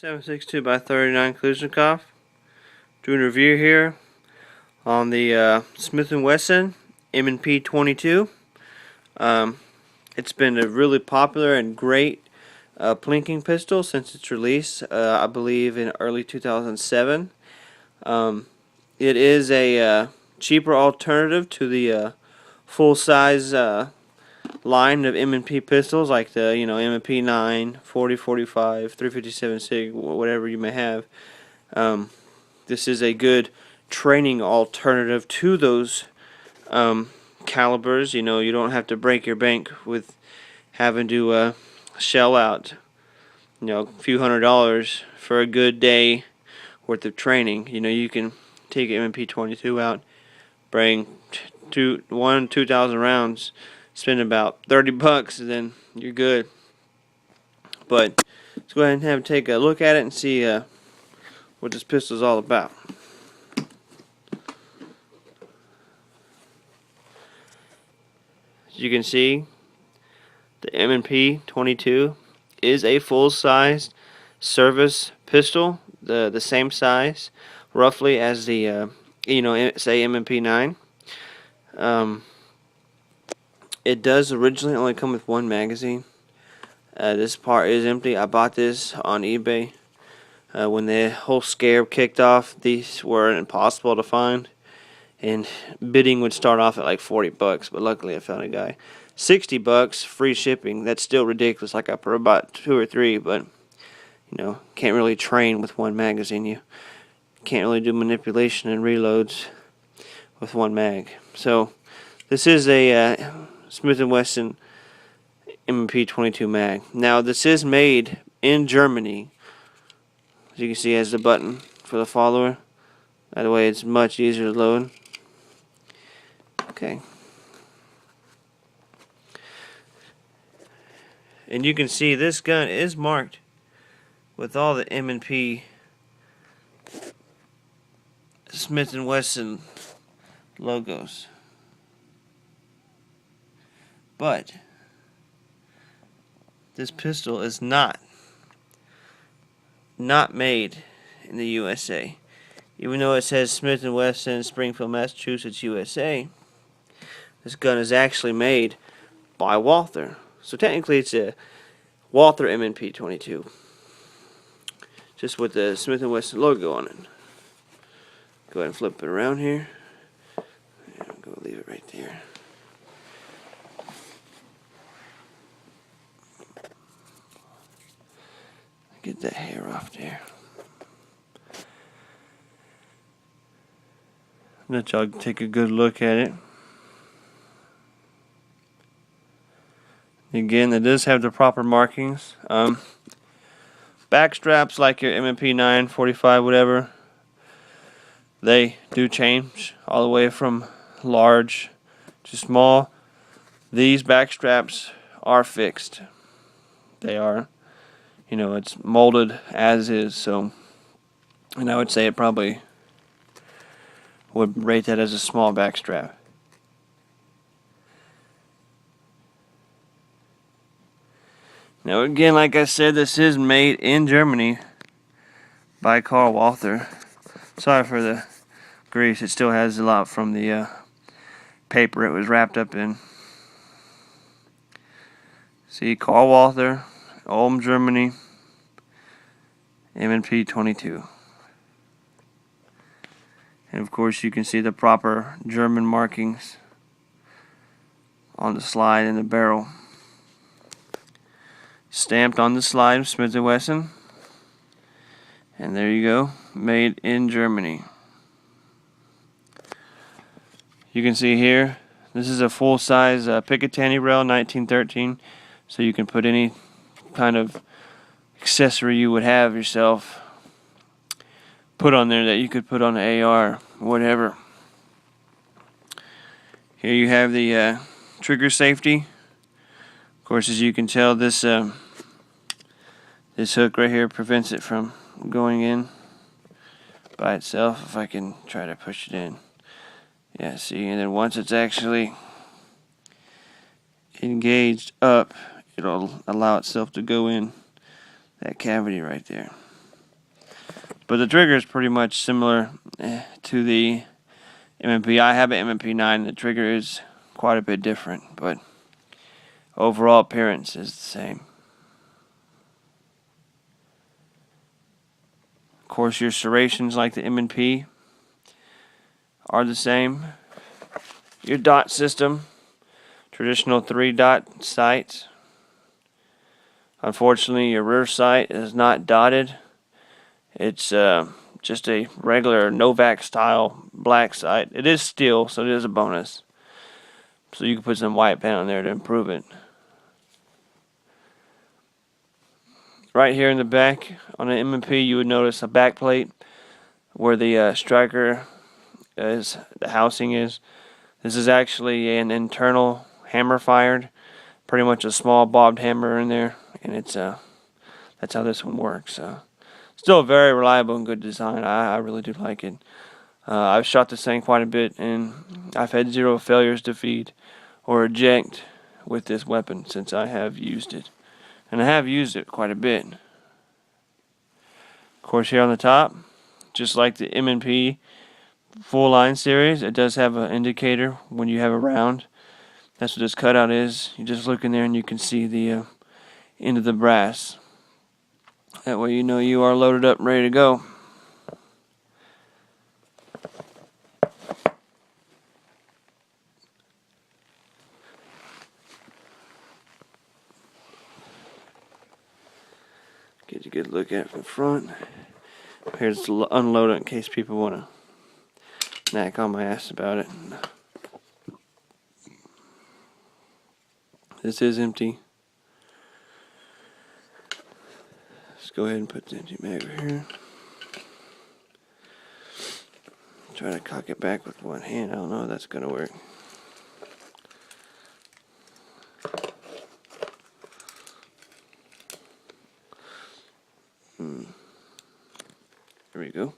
762 by 39 Kluznikov. Doing a review here on the Smith&Wesson M&P-22. It's been a really popular and great plinking pistol since its release, I believe in early 2007. It is a cheaper alternative to the full-size line of M&P pistols, like the M&P-9, 40, 45, 357 SIG, whatever you may have. This is a good training alternative to those calibers. You don't have to break your bank with having to shell out a few $100s for a good day worth of training. You can take M&P-22 out, bring 2,000 rounds, spend about 30 bucks, and then you're good. But let's go ahead and take a look at it and see what this pistol is all about. As you can see, the M&P-22 is a full-size service pistol, the same size roughly as the say M&P-9. It does originally only come with one magazine. This part is empty. I bought this on eBay. When the whole scare kicked off, these were impossible to find, and bidding would start off at like 40 bucks, but luckily I found a guy. 60 bucks, free shipping. That's still ridiculous. Like I put about 2 or 3, but can't really train with one magazine. You can't really do manipulation and reloads with one mag. So this is a Smith&Wesson M&P-22 mag. Now this is made in Germany. As you can see, it has the button for the follower. By the way, it's much easier to load. Okay. And you can see this gun is marked with all the M&P Smith&Wesson logos. But this pistol is not made in the USA. Even though it says Smith&Wesson, Springfield, Massachusetts, USA, this gun is actually made by Walther. So technically it's a Walther M&P-22, just with the Smith&Wesson logo on it. Go ahead and flip it around here. I'm going to leave it right there. Get that hair off there. Let y'all take a good look at it. Again, it does have the proper markings. Back straps, like your M&P-9, 45, whatever, they do change all the way from large to small. These back straps are fixed. They are. It's molded as is, so, and I would say it probably would rate that as a small back strap. Now again, like I said, this is made in Germany by Carl Walther. Sorry for the grease, it still has a lot from the paper it was wrapped up in. See, Carl Walther, Ulm Germany, M&P-22. And of course you can see the proper German markings on the slide and the barrel. Stamped on the slide, Smith&Wesson. And there you go, made in Germany. You can see here, this is a full-size Picatinny rail, 1913. So you can put any kind of accessory you would have yourself put on there that you could put on an AR, whatever. Here you have the trigger safety. Of course, as you can tell, this this hook right here prevents it from going in by itself. If I can try to push it in. Yeah, see, and then once it's actually engaged up, it'll allow itself to go in that cavity right there. But the trigger is pretty much similar to the M&P. I have an M&P-9. The trigger is quite a bit different, but overall appearance is the same. Of course, your serrations like the M&P are the same. Your dot system, traditional 3-dot sights. Unfortunately, your rear sight is not dotted. It's just a regular Novak style black sight. It is steel, so it is a bonus. So you can put some white paint on there to improve it. Right here in the back on an M&P, you would notice a back plate where the striker is, the housing is. This is actually an internal hammer fired, pretty much a small bobbed hammer in there, and it's that's how this one works. Still a very reliable and good design. I really do like it. I've shot this thing quite a bit, and I've had 0 failures to feed or eject with this weapon since I have used it. And I have used it quite a bit. Of course, here on the top, just like the M&P full line series, it does have an indicator when you have a round. That's what this cutout is. You just look in there and you can see the end of the brass. That way you know you are loaded up and ready to go. Get a good look at it from front. Here's to unload it in case people want to knack on my ass about it. This is empty. Let's go ahead and put the empty mag over here. Try to cock it back with one hand. I don't know if that's going to work. There we go.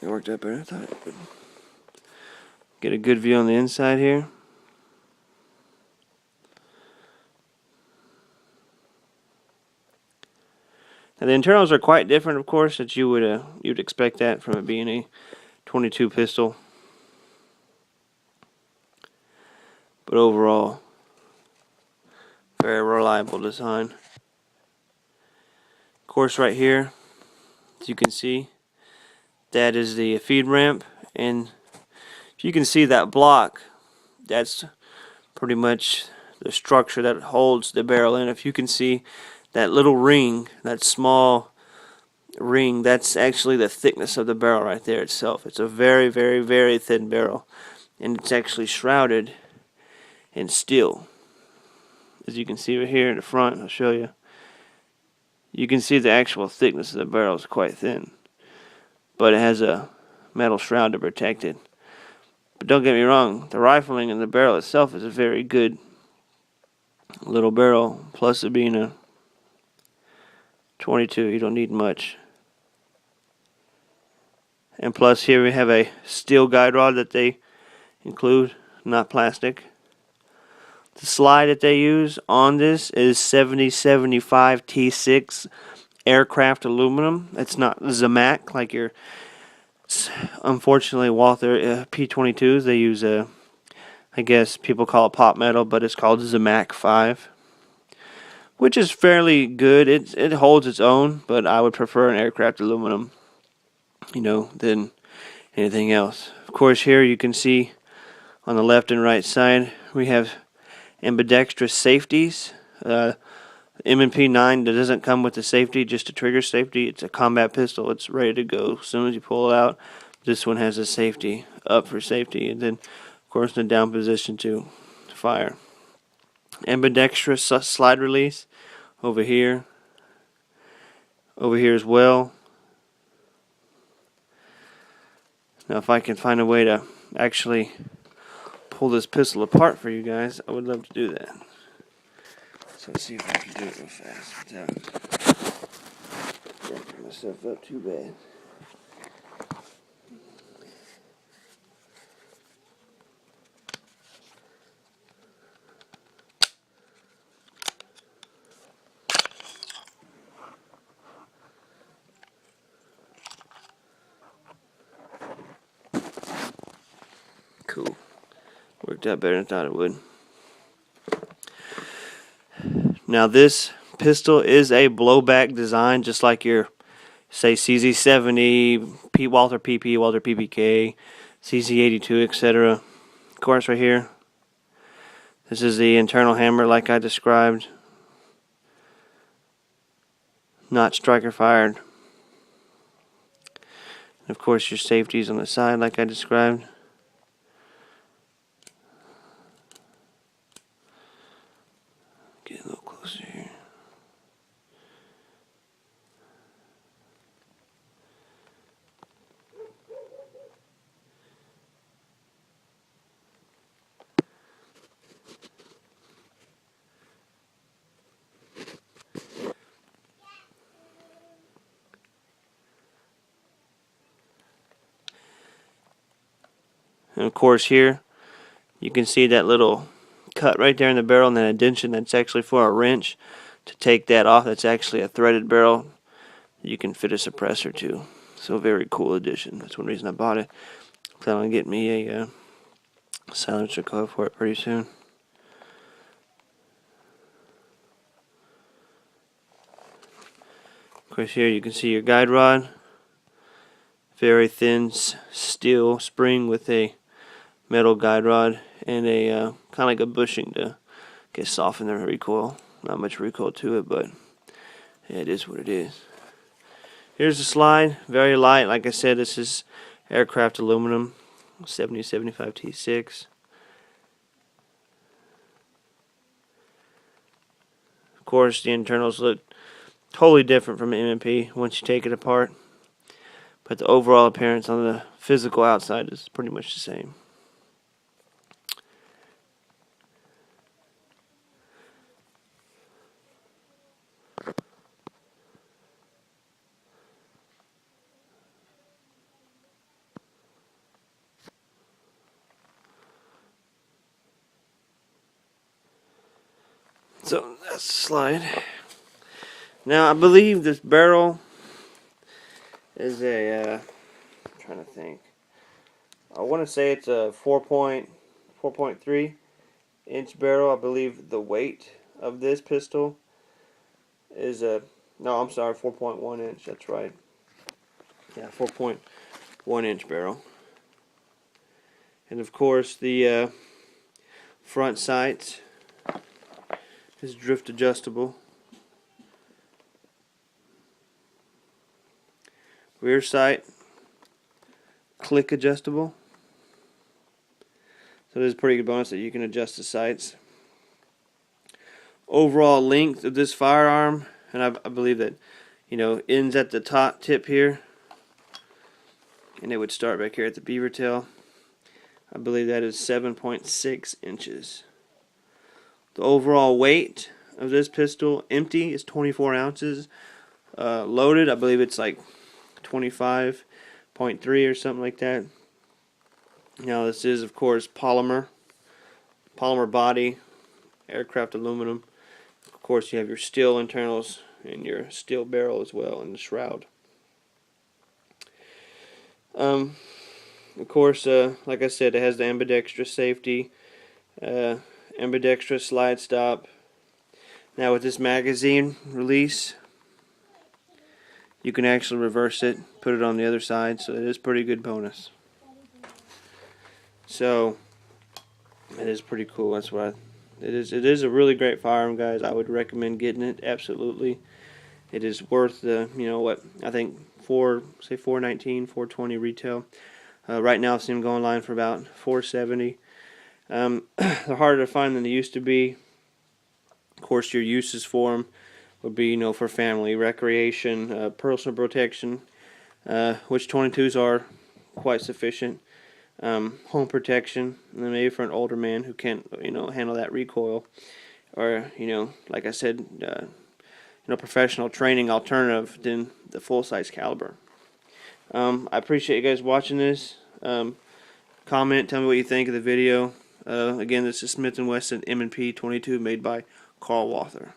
It worked out better than I thought it would. Get a good view on the inside here. Now the internals are quite different, of course, that you'd expect that from it being a 22 pistol. But overall, very reliable design. Of course, right here, as you can see, that is the feed ramp, and if you can see that block, that's pretty much the structure that holds the barrel in. If you can see that little ring, that small ring, that's actually the thickness of the barrel right there itself. It's a very, very, very thin barrel, and it's actually shrouded in steel. As you can see right here in the front, I'll show you. You can see the actual thickness of the barrel is quite thin, but it has a metal shroud to protect it. But don't get me wrong, the rifling in the barrel itself is a very good little barrel. Plus it being a 22, you don't need much. And plus here we have a steel guide rod that they include, not plastic. The slide that they use on this is 7075 T6 aircraft aluminum. It's not Zamac like your, unfortunately, Walther P-22s. They use I guess people call it pop metal, but it's called Zamac 5, which is fairly good. It holds its own, but I would prefer an aircraft aluminum, than anything else. Of course, here you can see on the left and right side we have ambidextrous safeties. M&P-9 that doesn't come with the safety, just a trigger safety. It's a combat pistol. It's ready to go as soon as you pull it out. This one has a safety up for safety, and then of course in the down position to fire. Ambidextrous slide release over here as well. Now if I can find a way to actually pull this pistol apart for you guys, I would love to do that. So let's see if I can do it real fast without wrapping myself up too bad. worked out better than I thought it would. Now this pistol is a blowback design, just like your, say, CZ70, Walther PP, Walther PPK, CZ82, etc. Of course, right here, this is the internal hammer like I described. Not striker fired. And of course, your safeties on the side like I described. Get a little closer here. And of course here, you can see that little cut right there in the barrel and that indentation. That's actually for a wrench to take that off. That's actually a threaded barrel you can fit a suppressor to. So a very cool addition. That's one reason I bought it. Plan on getting me a silencer coil for it pretty soon. Of course here you can see your guide rod. Very thin steel spring with a metal guide rod and a kind of like a bushing to get soften the recoil. Not much recoil to it, but yeah, it is what it is. Here's the slide, very light. Like I said, this is aircraft aluminum, 7075 T6. Of course, the internals look totally different from M&P once you take it apart, but the overall appearance on the physical outside is pretty much the same. So that's the slide. Now I believe this barrel is a, I'm trying to think. I want to say it's a 4.3 inch barrel. I believe the weight of this pistol is a, no, I'm sorry, 4.1 inch. That's right. Yeah, 4.1 inch barrel. And of course the front sights is drift adjustable. Rear sight click adjustable. So there's a pretty good bonus that you can adjust the sights. Overall length of this firearm, and I believe that, you know, ends at the top tip here, and it would start back here at the beaver tail. I believe that is 7.6 inches. The overall weight of this pistol, empty, is 24 ounces. Loaded, I believe it's like 25.3 or something like that. Now this is, of course, polymer body, aircraft aluminum. Of course, you have your steel internals and your steel barrel as well, and the shroud. Of course, like I said, it has the ambidextrous safety, ambidextrous slide stop. Now with this magazine release, you can actually reverse it, put it on the other side, so it is pretty good bonus. So it is pretty cool. That's why it is a really great firearm, guys. I would recommend getting it, absolutely. It is worth the, you know what, I think say $419, $420 retail. Right now I've seen them go online for about $470. They're harder to find than they used to be. Of course, your uses for them would be, you know, for family, recreation, personal protection, which 22s are quite sufficient. Home protection, and then maybe for an older man who can't, you know, handle that recoil, or, you know, like I said, you know, professional training alternative than the full-size caliber. I appreciate you guys watching this. Comment, tell me what you think of the video. Again, this is Smith&Wesson M&P22 made by Walther.